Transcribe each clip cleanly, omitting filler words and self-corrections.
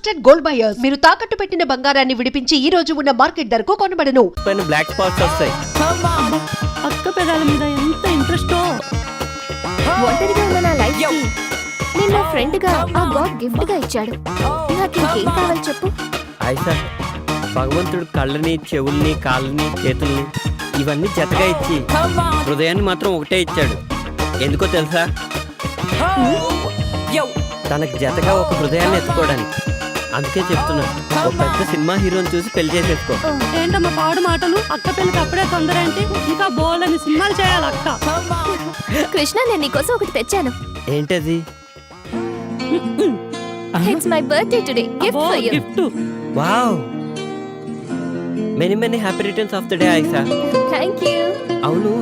Trusted gold buyers. మీరు తాకట్టు పెట్టిన బంగారాన్ని విడిపించి ఈ రోజు ఉన్న మార్కెట్ ధరకు కొనబడను. బ్లాక్ స్పాట్స్ వస్తాయి. అక్క పెదాల మీద ఎంత ఇంట్రెస్ట్. ఒంటరిగా ఉన్న నా లైఫ్ కి నేను నా ఫ్రెండ్ గా ఆ గాడ్ గిఫ్ట్ గా ఇచ్చాడు. నాకు ఇంకేం కావాలి చెప్పు. ఆయిషా, భగవంతుడు కళ్ళని, చెవుల్ని, కాళ్ళని, చేతుల్ని ఇవన్నీ జతగా ఇచ్చి హృదయాన్ని మాత్రం ఒకటే ఇచ్చాడు. ఎందుకో తెలుసా? తనకి జతగా ఒక హృదయాన్ని ఎత్తుకోవడానికి. అందుకే చెప్తున్నా, ఒక పెద్ద సినిమా హీరోని చూసి పెళ్లి చేసేసుకో. ఏంటమ్మా పాడు మాటలు? అక్క పెళ్ళికి అప్పుడే తొందర ఏంటి? ఇంకా బోలని సినిమాలు చేయాలి అక్క. కృష్ణ, నేను నీకోసం ఒకటి తెచ్చాను. ఏంటది? It's my birthday today. Gift for you. Gift. Wow, many happy returns of the day Ayesha. Thank you. అవును,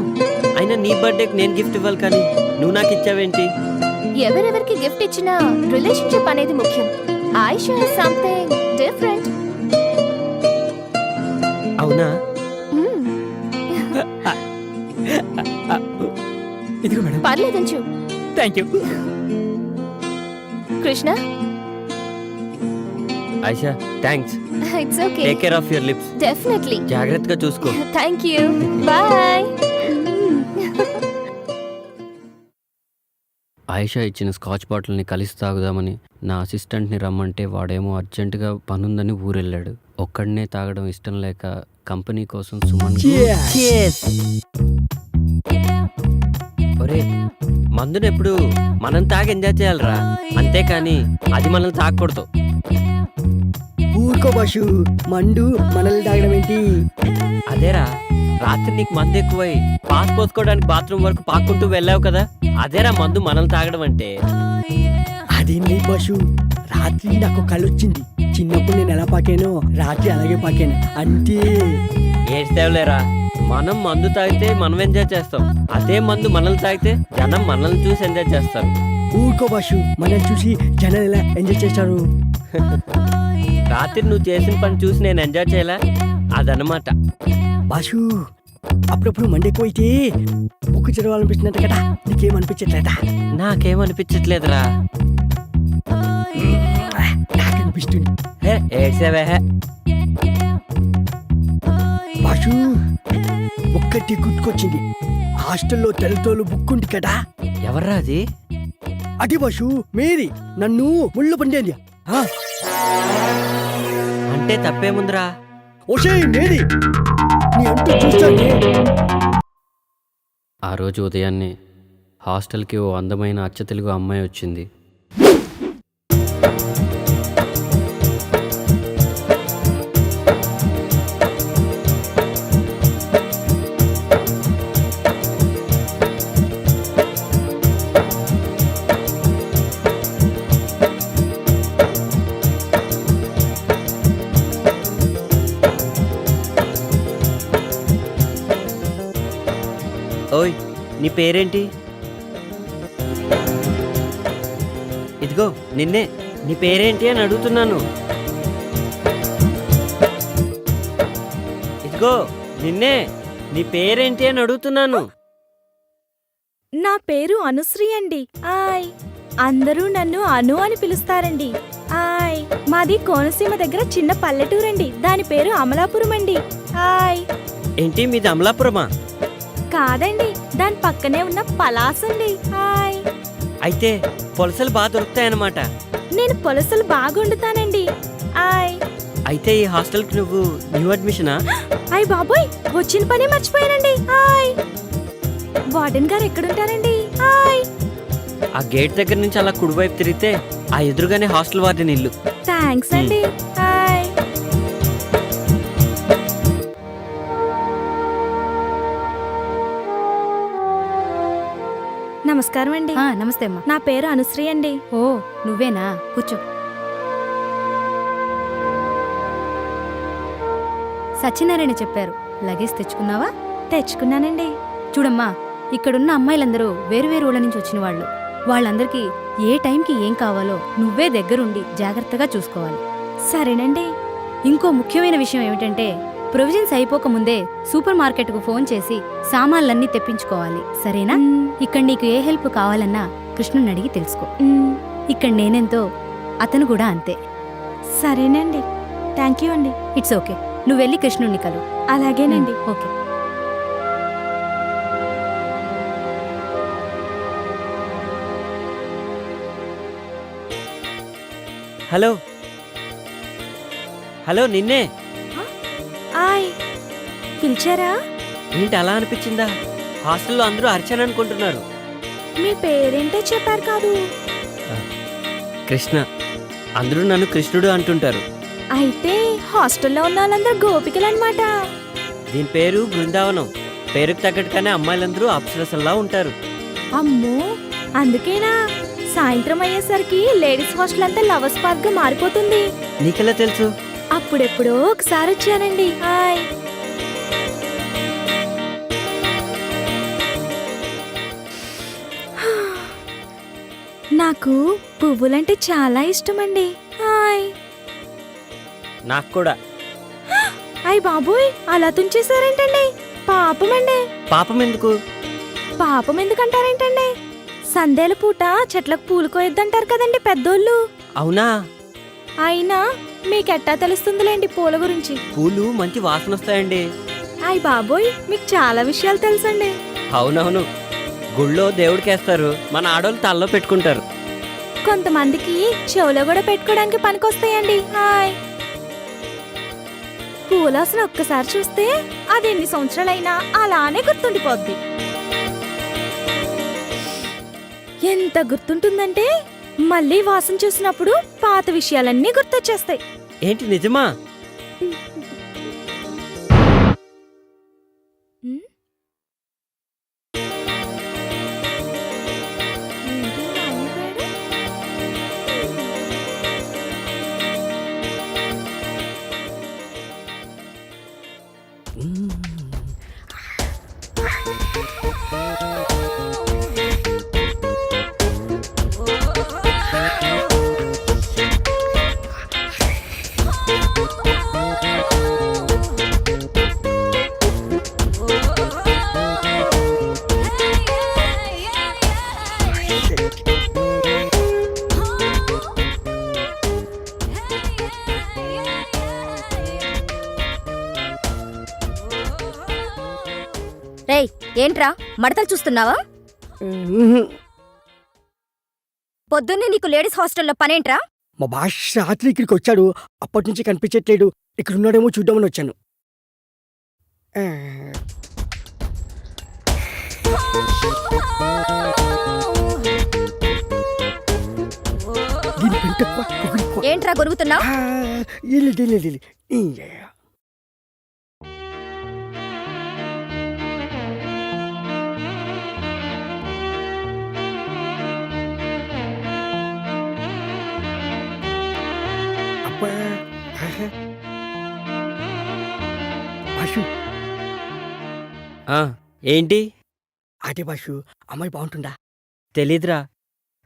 అయినా నీ బర్త్డేకి నేను గిఫ్ట్ ఇవ్వాలి కానీ నువ్వు నాకు ఇచ్చావేంటి? ఎవరెవరికి గిఫ్ట్ ఇచ్చినా రిలేషన్షిప్ అనేది ముఖ్యం. Ayesha is something different. అవునా? ఇదిగో మేడం. పర్లేదంచు. Thank you. Krishna, Ayesha, thanks. It's okay. Take care of your lips. Definitely. జాగ్రత్తగా చూసుకో. థాంక్యూ. బాయ్. ఆయిషా ఇచ్చిన స్కాచ్ బాటిల్ని కలిసి తాగుదామని నా అసిస్టెంట్ని రమ్మంటే వాడేమో అర్జెంటుగా పనుందని ఊరెళ్ళాడు. ఒక్కడనే తాగడం ఇష్టం లేక కంపెనీ కోసం సుమన్. ఒరే, మందుని ఎప్పుడు మనం తాగి ఎంజాయ్ చేయాలరా, అంతేకాని అది మనల్ని తాగకూడదు. ఊరుకో బాషు, మండు మనల్ని తాగడం ఏంటి? అదేరా, రాత్రి నీకు మందు ఎక్కువై పాస్ పోసుకోవడానికి బాత్రూమ్ వరకు పాక్కుంటూ వెళ్ళావు కదా, అదేరా మందు మనల్ని తాగడం అంటే. అదేం లేదు బాషు, రాత్రి నాకు కళ్ళు వచ్చింది. చిన్నప్పుడు నేను ఎలా పాకానో రాత్రి అలాగే పాకాను అంతే. ఏడ్చేవలేరా, మనం మందు తాగితే మనం ఎంజాయ్ చేస్తాం, అదే మందు మనల్ని తాగితే జనం మనల్ని చూసి ఎంజాయ్ చేస్తారు. ఊరుకో బాషు, మనల్ని చూసి జనాలు ఎలా ఎంజాయ్ చేస్తారు? రాత్రి నువ్వు చేసిన పని చూసి నేను ఎంజాయ్ చేయలే, అదనమాట. బాషు, అప్పుడప్పుడు మండి ఎక్కువైతే బుక్కు చదవాలనిపిస్తున్నట్టు కదా, నీకేమనిపించట్లేదా? నాకేమనిపించట్లేదురా. నాకు అనిపిస్తుంది. ఏడ్సేవే. బాషు, ఒక్కటి గుర్తుకొచ్చింది. హాస్టల్లో తెల్లతోలు బుక్ ఉంది కదా. ఎవర్రా అది? అది బాషు, మేరీ నన్ను ముళ్ళు పండేది. అంటే తప్పేముందిరా? ఓషే మేరీ, నీ అంటూ చూస్తానే. ఆ రోజు ఉదయాన్నే హాస్టల్కి ఓ అందమైన అచ్చ తెలుగు అమ్మాయి వచ్చింది. ఓయ్, నీ పేరేంటి? ఇదిగో నిన్నే, నీ పేరేంటి అని అడుగుతున్నాను. ఇదిగో నిన్నే, నీ పేరేంటి అని అడుగుతున్నాను. నా పేరు అనుశ్రీ అండి. ఆయ్, అందరూ నన్ను అను అని పిలుస్తారండి. ఆయ్, మాది కోనసీమ దగ్గర చిన్న పల్లెటూరండి. దాని పేరు అమలాపురం అండి. ఆయ్. ఏంటి, మీది అమలాపురమా? కాదండి, దాని పక్కనే ఉన్న పలాస్ అండి. ఆయ్. అయితే పొలసలు బాగా దొరుకుతాయన్నమాట. నేను పులసలు బాగా వండుతానండి. ఆయ్. అయితే ఈ హాస్టల్కి నువ్వు న్యూ అడ్మిషనా? ఆయ్ బాబోయ్, వచ్చిన పని మర్చిపోయానండి. ఆయ్. వార్డెన్ గారు ఎక్కడుంటారండి? ఆయ్. ఆ గేట్ దగ్గర నుంచి అలా కుడివైపు తిరిగితే ఆ ఎదురుగానే హాస్టల్ వార్డెన్ ఇల్లు. థ్యాంక్స్ అండి. ఆయ్. నమస్కారం అండి. నమస్తే అమ్మా. నా పేరు అనుశ్రీ అండి. ఓ, నువ్వేనా? కూర్చో. సత్యనారాయణ చెప్పారు. లగేజ్ తెచ్చుకున్నావా? తెచ్చుకున్నానండి. చూడమ్మా, ఇక్కడున్న అమ్మాయిలందరూ వేరువేరు ఊళ్ళ నుంచి వచ్చిన వాళ్ళు. వాళ్ళందరికీ ఏ టైంకి ఏం కావాలో నువ్వే దగ్గరుండి జాగ్రత్తగా చూసుకోవాలి. సరేనండి. ఇంకో ముఖ్యమైన విషయం ఏమిటంటే, ప్రొవిజన్స్ అయిపోకముందే సూపర్ మార్కెట్కు ఫోన్ చేసి సామాన్లన్నీ తెప్పించుకోవాలి. సరేనా? ఇక్కడ నీకు ఏ హెల్ప్ కావాలన్నా కృష్ణుని అడిగి తెలుసుకో. ఇక్కడ నేనెంతో, అతను కూడా అంతే. సరేనండి. థ్యాంక్ యూ అండి. It's okay. నువ్వు వెళ్ళి కృష్ణుణ్ణి కలు. అలాగేనండి. ఓకే. హలో హలో, నిన్నే. ఆయ్ పిలిచారా? ఏంటి అలా అనిపించిందా? హాస్టల్లో అందరూ అర్చన అనుకుంటున్నారు. మీ పేరేంటో చెప్పారు కాదు. కృష్ణ. అందరూ నన్ను కృష్ణుడు అంటుంటారు. అయితే హాస్టల్లో ఉన్న వాళ్ళందరూ గోపికలు అనమాట. దీని పేరు బృందావనం. పేరుకు తగ్గట్టుగానే అమ్మాయిలందరూ అప్సరసల్లా ఉంటారు. అమ్మో, అందుకేనా సాయంత్రం అయ్యేసరికి లేడీస్ హాస్టల్ అంతా లవర్స్ పార్క్ గా మారిపోతుంది? నీకెలా తెలుసు? అప్పుడెప్పుడో ఒకసారి వచ్చానండి. హాయ్. నాకు పువ్వులంటే చాలా ఇష్టమండి. హాయ్. నాకు కూడా. అయ్ బాబోయ్, అలా తుంచేశారేంటండి? పాపమండి. పాపం ఎందుకు? పాపం ఎందుకంటారేంటండి? సందేల పూట చెట్లకు పూలు కోయొద్దంటారు కదండి పెద్దోళ్ళు. అవునా? అయినా మీకెట్టా తెలుస్తుందిలేండి పూల గురించి. పూలు మంచి వాసన వస్తాయండి. అయ్ బాబోయ్, మీకు చాలా విషయాలు తెలుసండి. అవునవును. గుళ్ళో దేవుడికేస్తారు, మన ఆడోళ్ళు తలలో పెట్టుకుంటారు. కొంతమందికి చెవులో కూడా పెట్టుకోవడానికి పనికొస్తాయండి. హాయ్. పూలాసన ఒక్కసారి చూస్తే అది ఎన్ని సంవత్సరాలైనా అలానే గుర్తుండిపోద్ది. ఎంత గుర్తుంటుందంటే మళ్ళీ వాసన చూసినప్పుడు పాత విషయాలన్నీ గుర్తొచ్చేస్తాయి. ఏంటి నిజమా? ఉమ్. ఏంటి మాయమైపోయాడు? రేయ్, ఏంట్రా మడతలు చూస్తున్నావా? పొద్దున్నే నీకు లేడీస్ హాస్టల్లో పనేంట్రా? మా బాష్ రాత్రి ఇక్కడికి వచ్చాడు. అప్పటి నుంచి కనిపించట్లేడు. ఇక్కడ ఉన్నాడేమో చూద్దామని వచ్చాను. దీని పెంట ఎక్కువ, పొగరు ఎక్కువ. ఏంట్రా గొరుగుతున్నావు? ఇల్లు. బాషు, ఏంటి? అదే బాషు, అమ్మాయి బాగుంటుందా? తెలీదురా,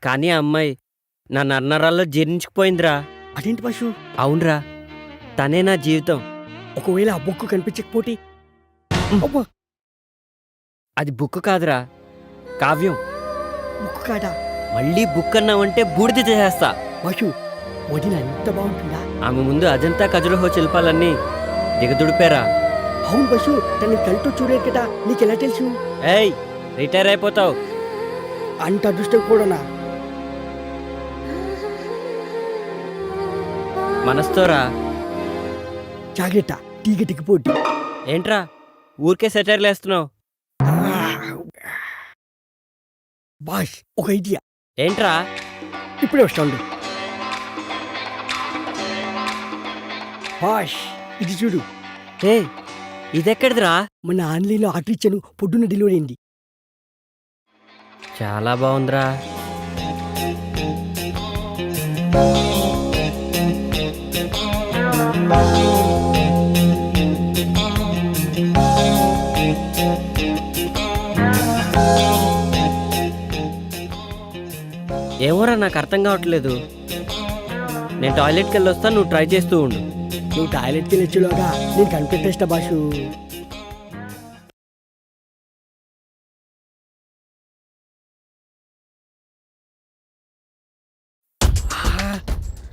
కానీ ఆ అమ్మాయి నా నర్నరాల్లో జీర్ణించుకుపోయిందిరా. అదేంటి బాషు? అవునరా, తనే నా జీవితం. ఒకవేళ ఆ బుక్ కనిపించకపోతే? అబ్బా, అది బుక్ కాదురా, కావ్యం. బుక్ కాదా? మళ్ళీ బుక్ అన్నావంటే బూడిద చేసేస్తా. బాషు, వదిన ఎంత బాగుంటుందా? ఆమె ముందు అజంతా ఖజురహో శిల్పాలన్నీ దిగదుడిపారా. అవును బస్సు, తన కళ్ళతో చూడలేదు కదా, నీకెలా తెలుసు? ఏయ్, రిటైర్ అయిపోతావు. అంత అదృష్టం కూడానా? మనస్తోరా. జాగ్రత్త, టీగటికి పోటీ. ఏంట్రా ఊరికే సెటైర్లు వేస్తున్నావు? బాష్, ఒక ఐడియా. ఏంట్రా? ఇప్పుడే వస్తాడు. బాష్, ఇది చూడు. ఏ, ఇదెక్కడిదిరా? మన ఆన్లైన్లో ఆర్డర్ ఇచ్చాను, పొద్దున్న డెలివరీ అయింది. చాలా బాగుందిరా. ఏమోరా, నాకు అర్థం కావట్లేదు. నేను టాయిలెట్కి వెళ్ళి వస్తాను, నువ్వు ట్రై చేస్తూ ఉండు. నువ్వు టాయిలెట్కి వెళ్ళొచ్చులోగా నేను కనిపెట్టేస్తా బాషు.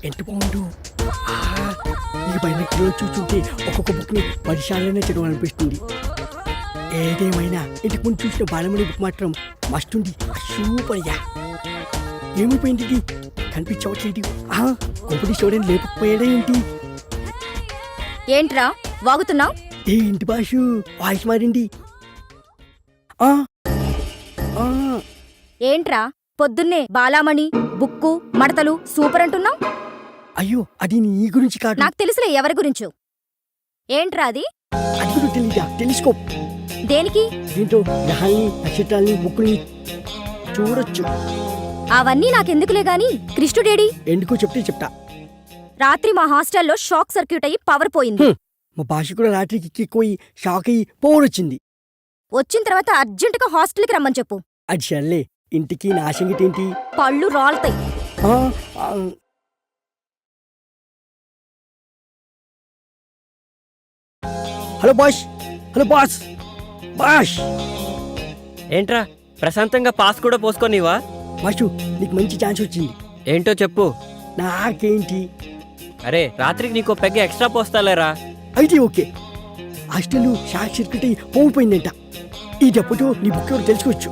ఎంత బాగుండు. ఈ పైన చూస్తుంటే ఒక్కొక్క బుక్ని 10 సార్లనే చదవాలనిపిస్తుంది. ఏదేమైనా ఇంటికి ముందు చూసిన బాలమణి బుక్ మాత్రం మస్తుంది. Super yeah. ఏమైపోయింది ఇది? కనిపించవట్లేదు. కొంపటి చూడని లేకపోయాడా ఏంటి? ఏంట్రా వాగుతున్నావు? ఏంటి బాషు వాయిస్ మారింది? ఆ, ఆ, ఏంట్రా పొద్దున్నే బాలామణి బుక్కు మడతలు సూపర్ అంటున్నావు? అయ్యో అది నీ గురించి కాదు. నాకు తెలుసులే ఎవరి గురించో. ఏంట్రా అది? అది కూడా తెలీదా? తెలుసుకో. దేనికి? దీంట్లో గ్రహాల్ని నక్షత్రాల్ని బుక్కుల్ని చూడొచ్చు. అవన్నీ నాకెందుకులే గాని కృష్ణుడేడి? ఎందుకో చెప్తే చెప్తా. రాత్రి మా హాస్టల్లో షాక్ సర్క్యూట్ అయ్యి పవర్ పోయింది. మా భాష కూడా రాత్రికి ఎక్కిపోయి షాక్ అయ్యి పోవడొచ్చింది. వచ్చిన తర్వాత అర్జెంటుగా హాస్టల్కి రమ్మని చెప్పు. అది సర్లే, ఇంటికి నా సంగతి ఏంటి? పళ్ళు రాలుతాయి. ఆ, ఆ, hello boss. Hello boss. Boss ఏంట్రా ప్రశాంతంగా పాస్ కూడా పోసుకోనివా? బాషు, నీకు మంచి ఛాన్స్ వచ్చింది. ఏంటో చెప్పు. నాకేంటి? అరే రాత్రికి నీకో పెగ్గ ఎక్స్ట్రా పోస్తాలేరా. అయితే ఓకే. హాస్టల్ షాక్ సర్క్యూట్ అయ్యి పోయిపోయిందంట. ఈ దెబ్బతో నీ బుక్ ఎవరు తెలుసుకోవచ్చు.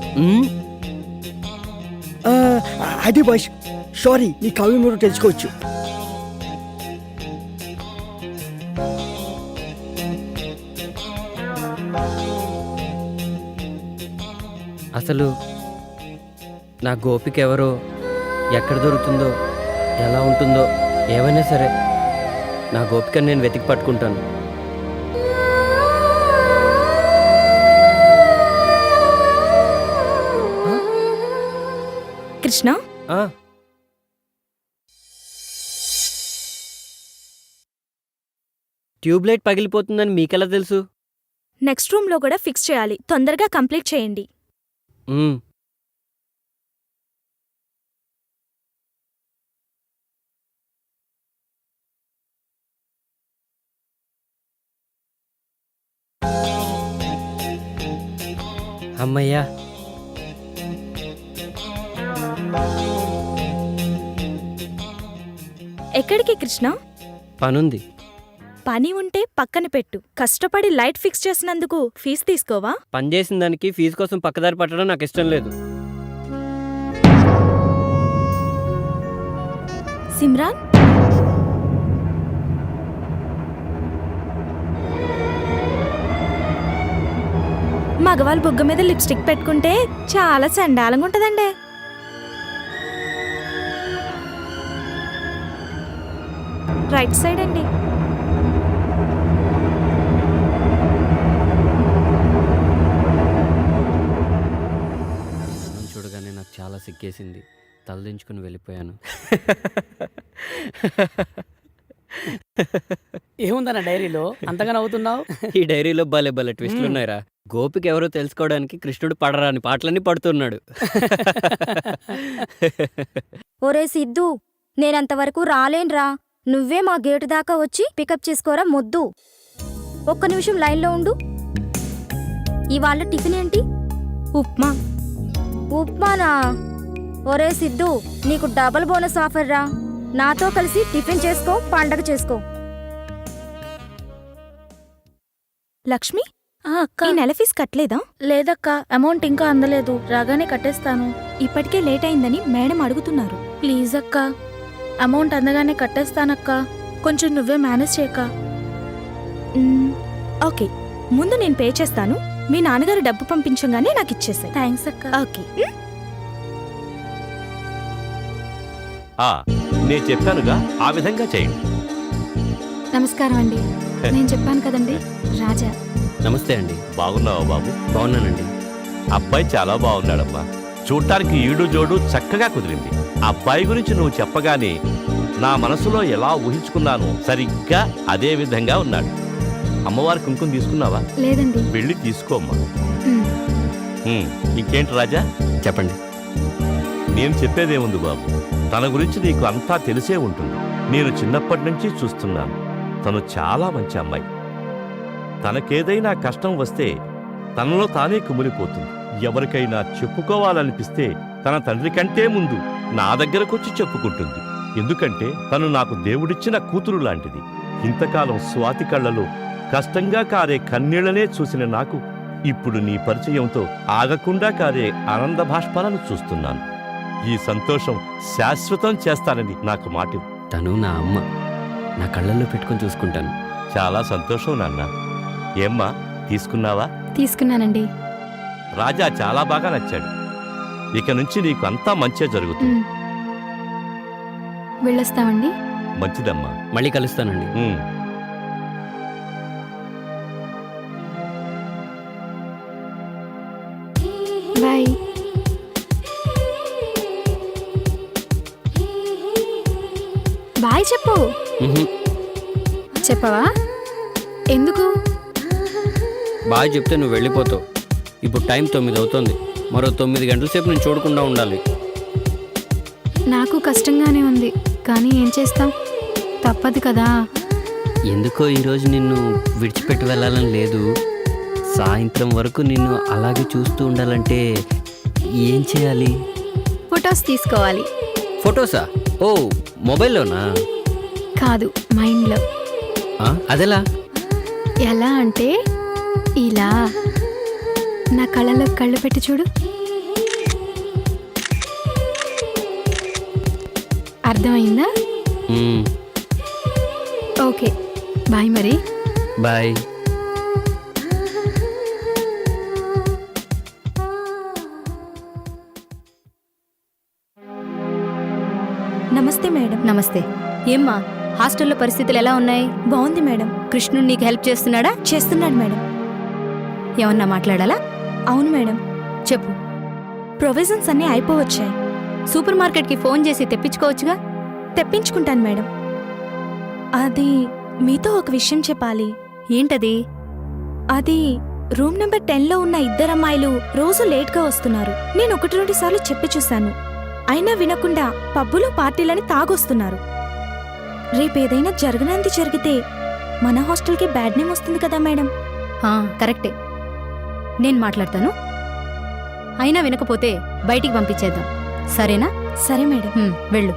అదే బాష్, సారీ, నీ కవి ఎవరు తెలుసుకోవచ్చు. అసలు నా గోపిక ఎవరో, ఎక్కడ దొరుకుతుందో, ఎలా ఉంటుందో ఏమైనా సరే నా గోపికని నేను వెతికి పట్టుకుంటాను. కృష్ణ, ఆ, ట్యూబ్లైట్ పగిలిపోతుందని మీకెలా తెలుసు? నెక్స్ట్ రూమ్ లో కూడా ఫిక్స్ చేయాలి. తొందరగా కంప్లీట్ చేయండి. మ్మ్. అమ్మయ్యా. ఎక్కడికి కృష్ణ? పనుంది. పని ఉంటే పక్కన పెట్టు. కష్టపడి లైట్ ఫిక్స్ చేసినందుకు ఫీజు తీసుకోవా? పని చేసిన దానికి ఫీజు కోసం పక్కదారి పట్టడం నాకు ఇష్టం లేదు. సిమ్రాన్, మగవాళ్ళ బుగ్గ మీద లిప్స్టిక్ పెట్టుకుంటే చాలా చండాలంగా ఉంటదండి. రైట్ సైడ్ అండి. చూడగానే నాకు చాలా సిగ్గేసింది. తలదించుకుని వెళ్ళిపోయాను. ఏముందన్న డైరీలో అంతగా నవ్వుతున్నావు? ఈ డైరీలో భలే భలే ట్విస్టులు ఉన్నాయిరా. గోపిక ఎవరో తెలుసుకోవడానికి కృష్ణుడు పడరాని పాటలన్నీ పడుతున్నాడు. ఒరే సిద్ధు, నేనంతవరకు రాలేన్రా. నువ్వే మా గేటు దాకా వచ్చి పికప్ చేసుకోరా మొద్దు. ఒక్క నిమిషం లైన్లో ఉండు. ఇవాళ టిఫిన్ ఏంటి? ఉప్మా. ఉప్మానా? ఒరే సిద్ధు, నీకు డబుల్ బోనస్ ఆఫర్ రా. నాతో కలిసి టిఫిన్ చేసుకో, పండగ చేసుకో. లక్ష్మి, ఈ నెల ఫీజు కట్టలేదా? లేదక్క, అమౌంట్ ఇంకా అందలేదు. రాగానే కట్టేస్తాను. ఇప్పటికే లేట్ అయిందని మేడం అడుగుతున్నారు. ప్లీజ్ అక్క, అమౌంట్ అందగానే కట్టేస్తానక్క. కొంచెం నువ్వే మేనేజ్ చేయక. ఓకే, ముందు నేను పే చేస్తాను. మీ నాన్నగారు డబ్బు పంపించగానే నాకు ఇచ్చేసాయి. థ్యాంక్స్ అక్క. ఓకే. నేను చెప్పానుగా, ఆ విధంగా చేయండి. నమస్కారం అండి. నేను చెప్పాను కదండి, రాజా. నమస్తే అండి. బాగున్నావా బాబు? బాగున్నానండి. అబ్బాయి చాలా బాగున్నాడమ్మా. చూడటానికి ఈడు జోడు చక్కగా కుదిరింది. అబ్బాయి గురించి నువ్వు చెప్పగానే నా మనసులో ఎలా ఊహించుకున్నానో సరిగ్గా అదే విధంగా ఉన్నాడు. అమ్మవారి కుంకుమ తీసుకున్నావా? లేదండి. వెళ్ళి తీసుకోమ్మా. ఇంకేంటి రాజా? చెప్పండి. నేను చెప్పేదేముంది బాబు, తన గురించి నీకు అంతా తెలిసే ఉంటుంది. నేను చిన్నప్పటి నుంచి చూస్తున్నాను. తను చాలా మంచి అమ్మాయి. తనకేదైనా కష్టం వస్తే తనలో తానే కుమిలిపోతుంది. ఎవరికైనా చెప్పుకోవాలనిపిస్తే తన తండ్రి కంటే ముందు నా దగ్గరకొచ్చి చెప్పుకుంటుంది. ఎందుకంటే తను నాకు దేవుడిచ్చిన కూతురు లాంటిది. ఇంతకాలం స్వాతి కళ్ళలో కష్టంగా కారే కన్నీళ్లనే చూసిన నాకు ఇప్పుడు నీ పరిచయంతో ఆగకుండా కారే ఆనంద భాష్పాలను చూస్తున్నాను. ఈ సంతోషం శాశ్వతం చేస్తానని నాకు మాట ఇవ్వు. తను నా అమ్మ, నా కళ్ళల్లో పెట్టుకొని చూసుకుంటాను. చాలా సంతోషం నాన్న. ఏమ్మా, తీసుకున్నావా? తీసుకున్నానండి. రాజా చాలా బాగా నచ్చాడు. ఇక నుంచి నీకు అంతా మంచే జరుగుతుంది. వెళ్ళొస్తామండి. మంచిదమ్మా. మళ్ళీ కలుస్తానండి. బాయ్. బాయ్ చెప్పు. చెప్పవా? ఎందుకు? బాగా చెప్తే నువ్వు వెళ్ళిపోతావు. ఇప్పుడు టైం 9 అవుతుంది. మరో 9 గంటల సేపు నేను చూడకుండా ఉండాలి. నాకు కష్టంగానే ఉంది, కానీ ఏం చేస్తాం, తప్పదు కదా. ఎందుకో ఈరోజు నిన్ను విడిచిపెట్టి వెళ్ళాలని లేదు. సాయంత్రం వరకు నిన్ను అలాగే చూస్తూ ఉండాలంటే ఏం చేయాలి? ఫొటోస్ తీసుకోవాలి. ఫొటోసా? ఓ, మొబైల్లోనా? కాదు, మైండ్లో. అదెలా? ఎలా అంటే ఇలా నా కళ్ళలో కళ్ళు పెట్టి చూడు. అర్థమైందా? ఓకే, బాయ్ మరి. బాయ్. నమస్తే మేడం. నమస్తే. ఏమ్మా, హాస్టల్లో పరిస్థితులు ఎలా ఉన్నాయి? బాగుంది మేడం. కృష్ణుడు నీకు హెల్ప్ చేస్తున్నాడా? చేస్తున్నాడు మేడం. ఏమన్నా మాట్లాడాలా? అవును మేడం. చెప్పు. ప్రొవిజన్స్ అన్నీ అయిపోవచ్చాయి. సూపర్ మార్కెట్కి ఫోన్ చేసి తెప్పించుకోవచ్చుగా. తెప్పించుకుంటాను మేడం. అది మీతో ఒక విషయం చెప్పాలి. ఏంటది? అది రూమ్ నెంబర్ 10లో ఉన్న 2 అమ్మాయిలు రోజు లేట్గా వస్తున్నారు. నేను 1-2 సార్లు చెప్పి చూశాను, అయినా వినకుండా పబ్బులో పార్టీలని తాగొస్తున్నారు. రేపేదైనా జరగనంది జరిగితే మన హాస్టల్కి బ్యాడ్ నేమ్ వస్తుంది కదా మేడం. కరెక్టే, నేను మాట్లాడతాను. అయినా వినకపోతే బయటికి పంపించేద్దాం, సరేనా? సరే మేడం. వెళ్ళు.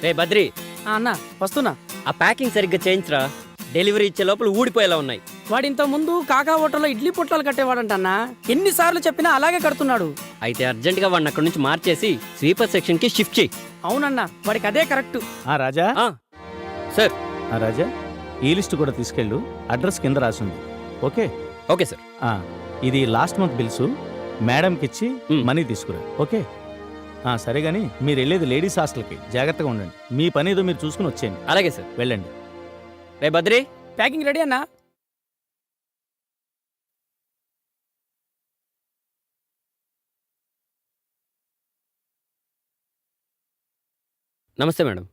రే బద్రి, అన్న వస్తున్నా. ఆ ప్యాకింగ్ సరిగ్గా చేయించరా. డెలివరీ ఇచ్చే లోపల ఊడిపోయేలా ఉన్నాయి. వాడు ఇంత ముందు కాకా హోటల్లో ఇడ్లీ పొట్లాలు కట్టేవాడంటన్నా. ఎన్నిసార్లు చెప్పినా అలాగే కడుతున్నాడు. అయితే అర్జెంటుగా వాడిని అక్కడి నుంచి మార్చేసి స్వీపర్ సెక్షన్కి షిఫ్ట్ చేయి. అవునన్నా, వాడికి అదే కరెక్ట్. రాజా. సార్. రాజా, ఈ లిస్ట్ కూడా తీసుకెళ్ళు. అడ్రస్ కింద రాసింది. ఓకే? Okay sir. ఇది లాస్ట్ మంత్ బిల్స్ మేడంకి ఇచ్చి మనీ తీసుకురా. ఓకే? సరే గానీ మీరు వెళ్ళేది లేడీస్ హాస్టల్కి, జాగ్రత్తగా ఉండండి. మీ పని ఏదో మీరు చూసుకుని వచ్చేయండి. అలాగే సార్, వెళ్ళండి. రే బద్రి, ప్యాకింగ్ రెడీ అన్నా? నమస్తే మేడం.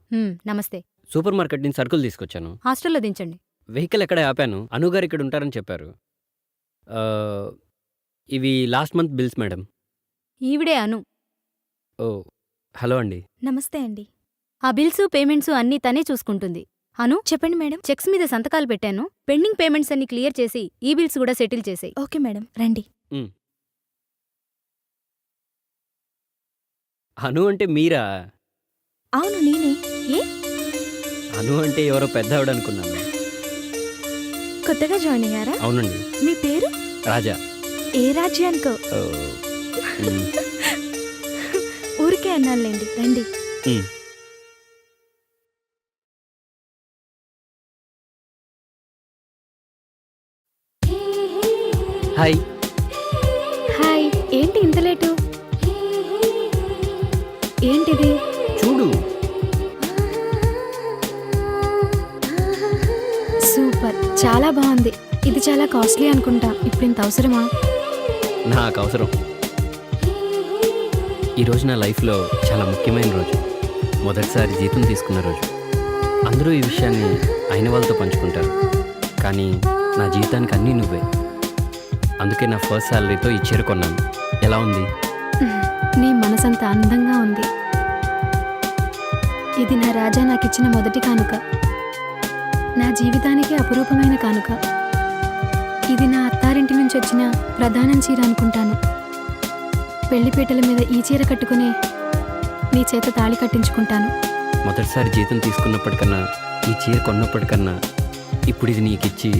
నమస్తే. సూపర్ మార్కెట్ నుంచి సరుకులు తీసుకొచ్చాను. హాస్టల్లో దించండి. వెహికల్ ఎక్కడ ఆపాను. అనుగారు ఇక్కడ ఉంటారని చెప్పారు. ఇవి లాస్ట్ మంత్ బిల్స్ మేడం. ఈవిడే అను. ఓ, హలో అండి. నమస్తే అండి. ఆ బిల్స్ పేమెంట్స్ అన్నీ తనే చూసుకుంటుంది. అను, చెప్పండి మేడం. చెక్స్ మీద సంతకాలు పెట్టాను. పెండింగ్ పేమెంట్స్ అన్ని క్లియర్ చేసి ఈ బిల్స్ కూడా సెటిల్ చేసాయి. ఓకే మేడం, రండి. అను అంటే మీరా? అవును, నేనే. ఏ? అను అంటే ఎవరో పెద్దవాడు అనుకున్నాను. కొత్తగా జాయిన్ అయ్యారా? అవునండి. మీ పేరు? రాజా. ఏ రాజ్యానికో? ఊరికే అన్నానులేండి, రండి. హాయ్. హాయ్. ఏంటి ఇంత లేటు? ఏంటిది? చూడు. సూపర్, చాలా బాగుంది. ఇది చాలా కాస్ట్లీ అనుకుంటా. ఇప్పుడు ఇంత అవసరమా? నాకు అవసరం. ఈరోజు నా లైఫ్లో చాలా ముఖ్యమైన రోజు. మొదటిసారి జీతం తీసుకున్న రోజు. అందరూ ఈ విషయాన్ని అయిన వాళ్ళతో పంచుకుంటారు, కానీ నా జీవితానికి అన్నీ నువ్వే. అందుకే నా ఫస్ట్ శాలరీతో ఈ చీర కొన్నాను. ఎలా ఉంది? నీ మనసంత అందంగా ఉంది. ఇది నా రాజా నాకిచ్చిన మొదటి కానుక. నా జీవితానికి అపురూపమైన కానుక. ఇది నా అత్తారింటి నుంచి వచ్చిన ప్రధానం చీర అనుకుంటాను. పెళ్లిపీటల మీద ఈ చీర కట్టుకునే నీ చేత తాళి కట్టించుకుంటాను. మొదటిసారి జీతం తీసుకున్నప్పటికన్నా ఈ చీర కొన్నప్పటికన్నా ఇప్పుడు ఇది నీకు ఇచ్చి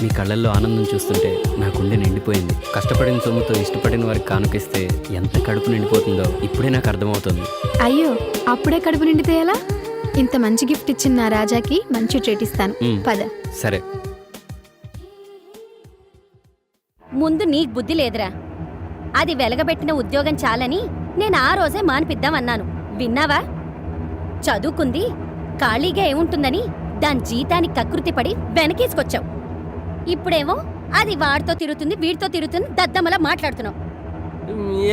మీ కళ్ళల్లో ఆనందం చూస్తుంటే నా గుండె నిండిపోయింది. కష్టపడిన సొమ్ముతో ఇష్టపడిన వారికి కానుకిస్తే ఎంత కడుపు నిండిపోతుందో ఇప్పుడే నాకు అర్థమవుతుంది. అయ్యో అప్పుడే కడుపు నిండితే ఎలా? ఇంత మంచి గిఫ్ట్ ఇచ్చిన నా రాజాకి మంచి ట్రీట్ ఇస్తాను. పద. సరే. ముందు నీకు బుద్ధి లేదురా. అది వెలగబెట్టిన ఉద్యోగం చాలని నేను ఆ రోజే మానిపిద్దామన్నాను. విన్నావా? చదువుకుంది ఖాళీగా ఏముంటుందని దాని జీతానికి కకృతిపడి వెనకేసుకొచ్చావు. ఇప్పుడేమో అది వాడితో తిరుగుతుంది వీడితో తిరుగుతుంది దద్దమ్మలా మాట్లాడుతున్నావు.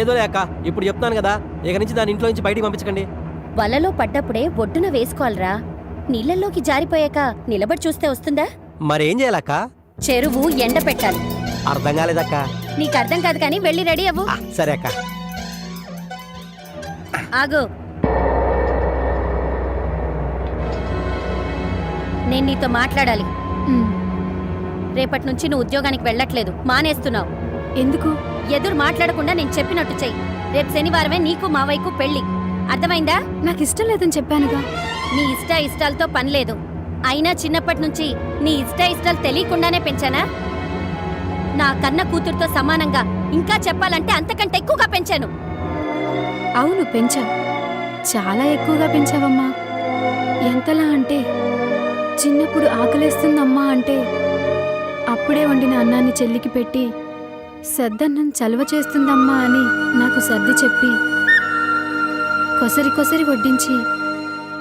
ఏదో లేక ఇప్పుడు చెప్తాను కదా, ఇక నుంచి దాని ఇంట్లో నుంచి బయటికి పంపించకండి. వలలో పడ్డప్పుడే ఒడ్డున వేసుకోవాలరా. నీళ్ళల్లోకి జారిపోయాక నిలబడి చూస్తే వస్తుందా? మరేం చేయాలక్క? చెరువు ఎండ పెట్టాలి. అర్థం కాలేదక్క. నీకు అర్థం కాదు కానీ వెళ్ళి రెడీ అవ్వు. సరే అక్క. ఆగు, నేను నీతో మాట్లాడాలి. రేపటి నుంచి నువ్వు ఉద్యోగానికి వెళ్ళట్లేదు, మానేస్తున్నావు. ఎందుకు? ఎదురు మాట్లాడకుండా నేను చెప్పినట్టు చెయ్యి. రేపు శనివారమే నీకు మావయ్యకు పెళ్లి. అర్థమైందా? నాకు ఇష్టం లేదని చెప్పానుగా. నీ ఇష్టాలతో పని లేదు. అయినా చిన్నప్పటి నుంచి నీ ఇష్టాలు తెలియకుండానే పెంచానా? నా కన్న కూతురుతో సమానంగా, ఇంకా చెప్పాలంటే అంతకంటే ఎక్కువగా పెంచాను. అవును పెంచా, చాలా ఎక్కువగా పెంచావమ్మా. ఎంతలా అంటే చిన్నప్పుడు ఆకలేస్తుందమ్మా అంటే అప్పుడే వండిన అన్నాన్ని చెల్లికి పెట్టి సద్దన్నం చలువ చేస్తుందమ్మా అని నాకు సర్ది చెప్పి కొసరి కొసరి వడ్డించి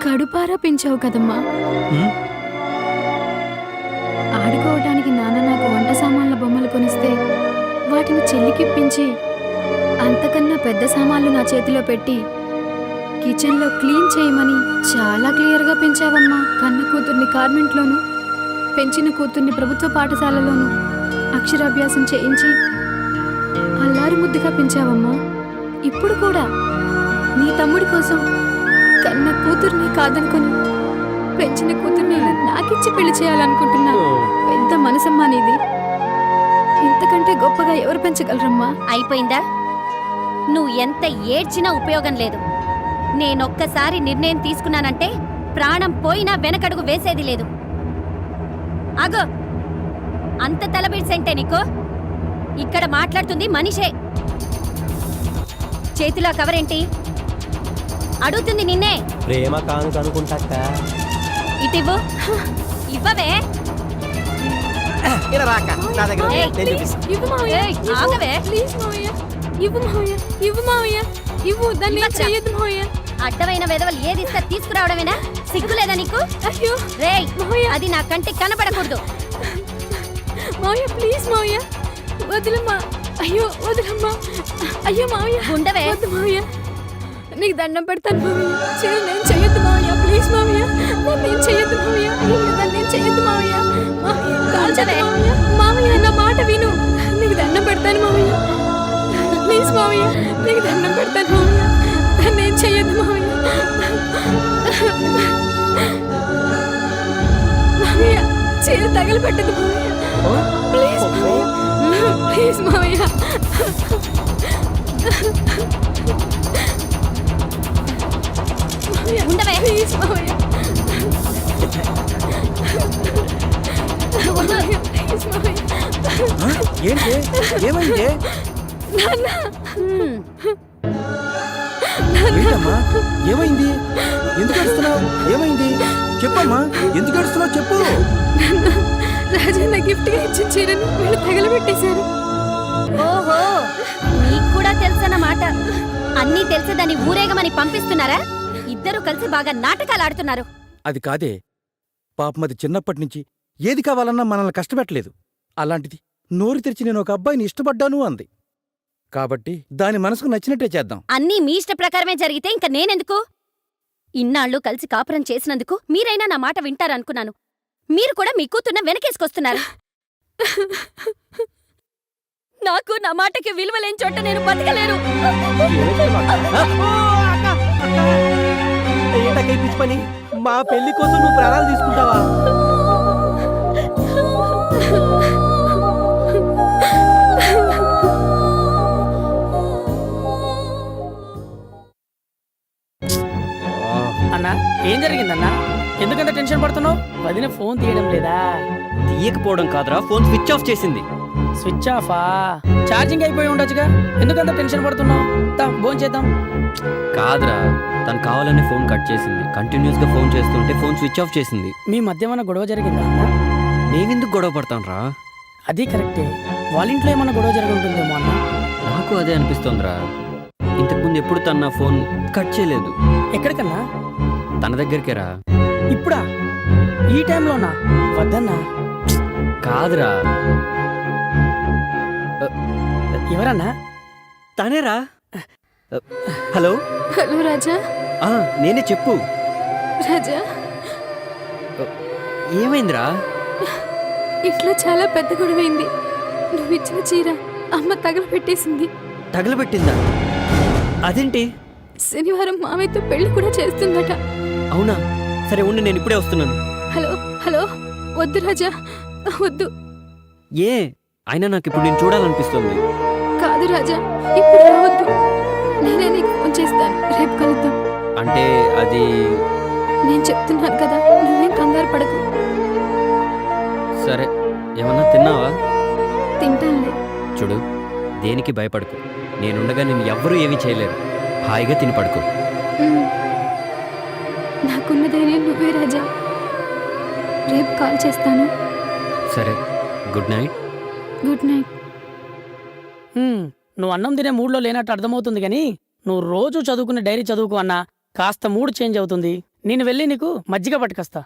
కడుపారా పెంచావు కదమ్మా. ఆడుకోవడానికి నాన్న నాకు వంట సామాన్ల బొమ్మలు కొనిస్తే వాటిని చెల్లికిప్పించి అంతకన్నా పెద్ద సామాన్లు నా చేతిలో పెట్టి కిచెన్లో క్లీన్ చేయమని చాలా క్లియర్గా పెంచావమ్మా. కన్న కూతుర్ని కార్మెంట్లోనూ పెంచిన కూతుర్ని ప్రభుత్వ పాఠశాలలోనూ అక్షరాభ్యాసం చేయించి అల్లారి ముద్దుగా పెంచావమ్మా. ఇప్పుడు కూడా నీ తమ్ముడి కోసం కన్న కూతుర్ని కాదనుకొని పెంచిన కూతుర్ని నాకిచ్చి పెళ్లి చేయాలనుకుంటున్నా. పెద్ద మనసమ్మా నీది. ఇంతకంటే గొప్పగా ఎవరు పెంచగలరమ్మా? అయిపోయిందా? నువ్వు ఎంత ఏడ్చినా ఉపయోగం లేదు. నేనొక్కసారి నిర్ణయం తీసుకున్నానంటే ప్రాణం పోయినా వెనకడుగు వేసేది లేదు. ఆగో, అంత తలబిడ్సంటే నీకు? ఇక్కడ మాట్లాడుతుంది మనిషే. చేతిలో కవరేంటి? అడుగుతుంది నిన్నే. ప్రేమ కాను కనుకుంటాక ఇటివ్వు. ఇవ్వవే. ఏయ్, ఇవ్వు మావయ్య, ఏయ్, ఆగవే. ప్లీజ్ మావయ్య, ఇవ్వు మావయ్య, ఇవ్వు మావయ్య, ఇవ్వు. దాన్ని ఏం చెయ్యొద్దు మావయ్య. అడ్డమైన వెదవలు ఏది ఇస్తా తీసుకురావడమేనా? సిగ్గులేదా నీకు? అయ్యో రేయ్, మావయ్య, అది నా కంటికి కనపడకూడదు. మావయ్య ప్లీజ్ మావయ్య, వదిలమ్మా. అయ్యో వదిలమ్మా. అయ్యో మావయ్య, ఉండవే. వద్దు మావయ్య, నీకు దండం పెడతాను మావయ్య. చీర నేను చెయ్యొద్దు మావయ్య, ప్లీజ్ మావయ్య. నేను చెయ్యొద్దు మావయ్య. నేను చెయ్యొద్దు మావయ్య. కాల్చవే మావయ్య, నా మాట విను. నీకు దండం పెడతాను మావయ్య, ప్లీజ్ మావయ్య. నీకు దండం పెడతాను మావయ్య. నేను చెయ్యొద్దు మావయ్య. మావయ్య చీర తగలబెట్టదు మావయ్య, ప్లీజ్ మావయ్య. ప్లీజ్ మావయ్య. ఉండవే. ప్లీజ్ మావయ్య. ప్లీజ్ మావయ్య. ఏంటి? ఏమైంది? ఏంటమ్మా? ఏమైంది? ఎందుకు ఏడుస్తున్నావు? ఏమైంది? చెప్పమ్మా, ఎందుకు ఏడుస్తున్నావు చెప్పు. రాజన్న గిఫ్ట్ గా ఇచ్చిన చీరని వీళ్ళు తగలబెట్టేశారు. ఓహో, నీకు కూడా తెలుసన్నమాట. అన్నీ తెలిసి దాన్ని ఊరేగమని పంపిస్తున్నారా? ఇద్దరు కలిసి బాగా నాటకాలు ఆడుతున్నారు. అది కాదే, పాపమది చిన్నప్పటి నుంచి ఏది కావాలన్నా మనల్ని కష్టపెట్టలేదు. అలాంటిది నోరు తెరిచి నేను ఒక అబ్బాయిని ఇష్టపడ్డాను అంది. కాబట్టి దాని మనసుకు నచ్చినట్టే చేద్దాం. అన్నీ మీ ఇష్ట ప్రకారమే జరిగితే ఇంక నేనెందుకు? ఇన్నాళ్ళు కలిసి కాపురం చేసినందుకు మీరైనా నా మాట వింటారనుకున్నాను. మీరు కూడా మీ కూతున్న వెనకేసుకొస్తున్నారు. నాకు నా మాటకి విలువలేని చోట నేను బతకలేను. ఏంటక్క ఈ పిచ్చి పని? మా పెళ్లి కోసం నువ్వు ప్రాణాలు తీసుకుంటావా? అన్నా ఏం జరిగిందన్నా? ఎందుకంత టెన్షన్ పడుతున్నావు? వదిన ఫోన్ తీయడం లేదా? తీయకపోవడం కాదురా, ఫోన్ స్విచ్ ఆఫ్ చేసింది. స్విచ్ ఆఫా? ఛార్జింగ్ అయిపోయి ఉండొచ్చుగా, ఎందుకంత టెన్షన్ పడుతున్నావు? ఫోన్ చేద్దాం. కాదురా, తను కావాలనే ఫోన్ కట్ చేసింది. కంటిన్యూస్ గా ఫోన్ చేస్తుంటే ఫోన్ స్విచ్ ఆఫ్ చేసింది. మీ మధ్య ఏమైనా గొడవ జరిగిందా అన్న? నేనెందుకు గొడవ పడతాను రా? అది కరెక్టే, వాళ్ళ ఇంట్లో ఏమైనా గొడవ జరిగి ఉంటుందేమో అన్న. నాకు అదే అనిపిస్తోందిరా. ఇంతకుముందు ఎప్పుడు తన నా ఫోన్ కట్ చేయలేదు. ఎక్కడికన్నా? తన దగ్గరికే రా. ఇప్పుడా? ఈ టైంలోనా? వద్దన్నా. కాదురా, ఎవరన్నా? తనేరా. హలో. హలో రాజా. నేనే, చెప్పు. రాజా, ఏమైందిరా? ఇట్లా చాలా పెద్ద గొడవైంది. నువ్వు ఇచ్చిన చీర అమ్మ తగలబెట్టేసింది. తగలబెట్టిందా? అదేంటి? శనివారం మామయ్యతో పెళ్లి కూడా చేస్తుందట. అవునా? సరే ఉండి, నేను ఇప్పుడే వస్తున్నాను. Hello hello. వద్దు రాజా, వద్దు. ఏ అయినా నాకు ఇప్పుడు నేను చూడాలనిపిస్తుంది. కాదు రాజా, ఇప్పుడు రావద్దు. నేనే నీకు ఫోన్ చేస్తాను, రేపు కలుద్దాం. అంటే అది... నేను చెప్తున్నాను కదా, నువ్వేం కంగారు పడకు. సరే, ఏమన్నా తిన్నావా? తింటానులే. చూడు, దేనికి భయపడకు. నేనుండగా నేను ఎవ్వరూ ఏమీ చేయలేరు. హాయిగా తిని పడుకో. నాకున్న ధైర్యం నువ్వే రాజా. రేపు కాల్ చేస్తాను. సరే, గుడ్ నైట్. Good night. నువ్వు అన్నం తినే మూడ్లో లేనట్టు అర్థమవుతుంది కానీ నువ్వు రోజు చదువుకునే డైరీ చదువుకు అన్నా కాస్త మూడ్ చేంజ్ అవుతుంది. నేను వెళ్ళి నీకు మజ్జిగ పట్టుకొస్తా.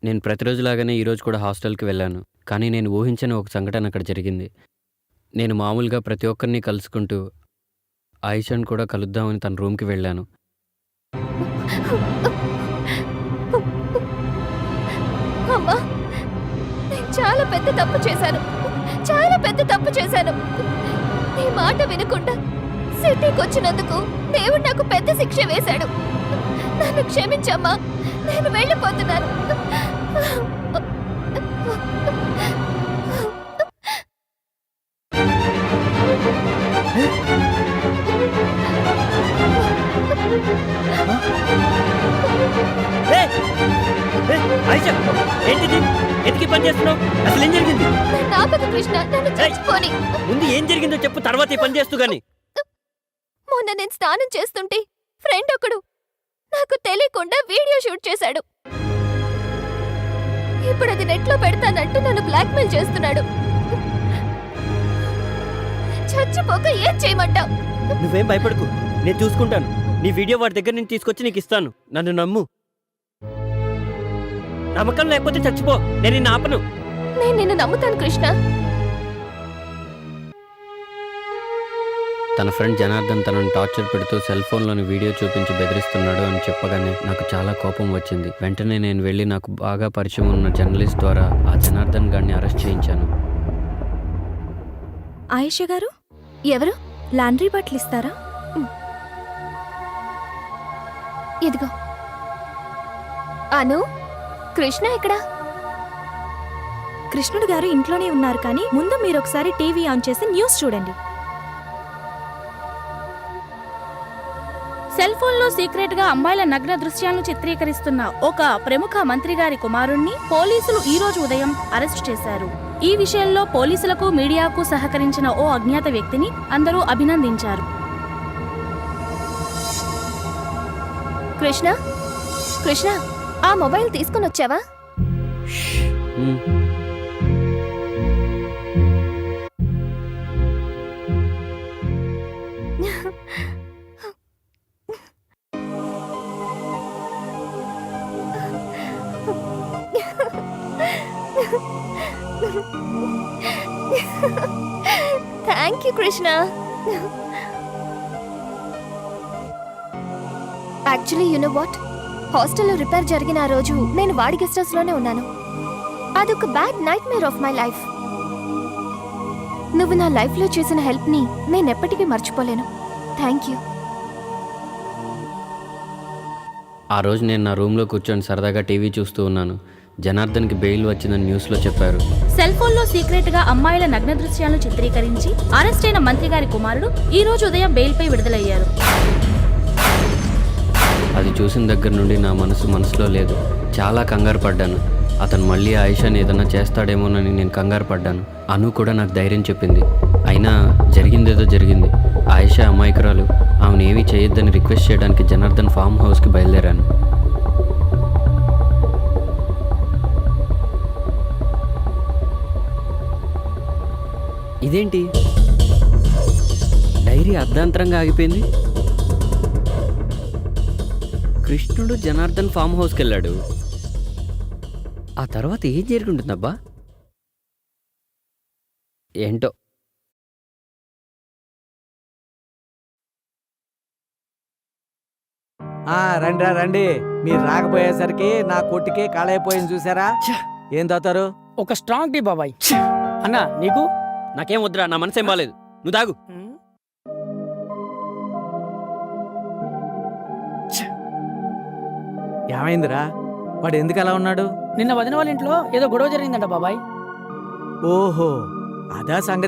నేను ప్రతిరోజులాగానే ఈరోజు కూడా హాస్టల్కి వెళ్ళాను. కానీ నేను ఊహించని ఒక సంఘటన అక్కడ జరిగింది. నేను మామూలుగా ప్రతి ఒక్కరిని కలుసుకుంటూ ఆయిషాను కూడా కలుద్దామని తన రూమ్కి వెళ్ళాను. అమ్మా, నేను చాలా పెద్ద తప్పు చేశాను. చాలా పెద్ద తప్పు చేశాను. నీ మాట వినకుండా సిటీకి వచ్చినందుకు దేవుడు నాకు పెద్ద శిక్ష వేశాడు. నన్ను క్షమించమ్మా, నేను వెళ్ళిపోతున్నాను. ఏంటిది? ఎందుకు పని చేస్తున్నావు? అసలు ఏం జరిగింది? నాపక కృష్ణ, నన్ను చచ్చిపోని. ముందు ఏం జరిగిందో చెప్పు, తర్వాత ఈ పని చేస్తూ గాని. మొన్న నేను స్నానం చేస్తుంటే ఫ్రెండ్ ఒకడు నాకు తెలియకుండా వీడియో షూట్ చేశాడు. ఇప్పుడు అది నెట్లో పెడతానంటూ నన్ను బ్లాక్మెయిల్ చేస్తున్నాడు. చచ్చిపోక ఏం చేయమంటావు? నువ్వేం భయపడకు, నేను చూసుకుంటాను. నీ వీడియో వాడి దగ్గర నేను తీసుకొచ్చి నీకు ఇస్తాను. నన్ను నమ్ము. నమ్మకం లేకపోతే చచ్చిపో, నేను నిన్ను ఆపను. నేను నిన్ను నమ్ముతాను కృష్ణ. తన ఫ్రెండ్ జనార్దన్ తనను టార్చర్ పెడుతూ సెల్ ఫోన్లోని వీడియో చూపించి బెదిరిస్తున్నాడు అని చెప్పగానే నాకు చాలా కోపం వచ్చింది. వెంటనే నేను వెళ్ళి నాకు బాగా పరిచయం ఉన్న జర్నలిస్ట్ ద్వారా ఆ జనార్దన్ గారిని అరెస్ట్ చేయించాను. ఆయేషా గారు, ఎవరు? లాండ్రీ బట్టలు ఇస్తారా? ఇదిగో. అను, కృష్ణ ఎక్కడా? కృష్ణుడు గారు ఇంట్లోనే ఉన్నారు, కానీ ముందు మీరు ఒకసారి టీవీ ఆన్ చేసి న్యూస్ చూడండి. సెల్ ఫోన్లో సీక్రెట్ గా అమ్మాయిల నగ్న దృశ్యాలను చిత్రీకరిస్తున్న ఒక ప్రముఖ మంత్రి గారి కుమారుణ్ణి పోలీసులు ఈ రోజు ఉదయం అరెస్టు చేశారు. ఈ విషయంలో పోలీసులకు మీడియాకు సహకరించిన ఓ అజ్ఞాత వ్యక్తిని అందరూ అభినందించారు. కృష్ణ, కృష్ణ, ఆ మొబైల్ తీసుకుని వచ్చావా? Thank you Krishna. Actually you know what, హాస్టల్లో రిపేర్ జరిగిన ఆ రోజు నేను వాడి గెస్ట్ హౌస్ లోనే ఉన్నాను. అదొక bad nightmare of my life. నువ్వు నా లైఫ్లో చేసిన హెల్ప్ని నేను ఎప్పటికీ మర్చిపోలేను. Thank you. ఆ రోజు నేను నా రూమ్లో కూర్చొని సరదాగా టీవీ చూస్తూ ఉన్నాను. జనార్దన్కి బెయిల్ వచ్చిందని న్యూస్లో చెప్పారు. సెల్ ఫోన్లో సీక్రెట్ గా అమ్మాయిల నగ్న దృశ్యాలను చిత్రీకరించి అరెస్ట్ అయిన మంత్రి గారి కుమారుడు ఈ రోజు ఉదయం బెయిల్పై విడుదలయ్యారు. అది చూసిన దగ్గర నుండి నా మనసులో లేదు. చాలా కంగారు పడ్డాను. అతను మళ్ళీ ఆయిషాని ఏదైనా చేస్తాడేమోనని నేను కంగారు పడ్డాను. అను కూడా నాకు ధైర్యం చెప్పింది. అయినా జరిగిందేదో జరిగింది. ఆయిషా అమాయకురాలు. ఆమెను ఏమీ చేయొద్దని రిక్వెస్ట్ చేయడానికి జనార్దన్ ఫామ్ హౌస్కి బయలుదేరాను. ఇదేంటి డైరీ అర్ధాంతరంగా ఆగిపోయింది? కృష్ణుడు జనార్దన్ ఫామ్ హౌస్కి వెళ్ళాడు. ఆ తర్వాత ఏం జరుగుంటుందబ్బా? ఏంటో. రండి రండి. మీరు రాకపోయేసరికి నా కొట్టుకే కాలైపోయింది చూసారా? ఏం తాతారు? ఒక స్ట్రాంగ్ టీ బాబాయ్. అన్నా నీకు? నాకేం వద్దురా, నా మనసేం బాలేదు. నువ్వు తాగు. ఏమైందిరా? వాడు ఎందుకు అలా ఉన్నాడు? నిన్న వదిన వాళ్ళ ఇంట్లో ఏదో గొడవ జరిగిందంట బాబాయ్. ఓహో, అదా సంగతి.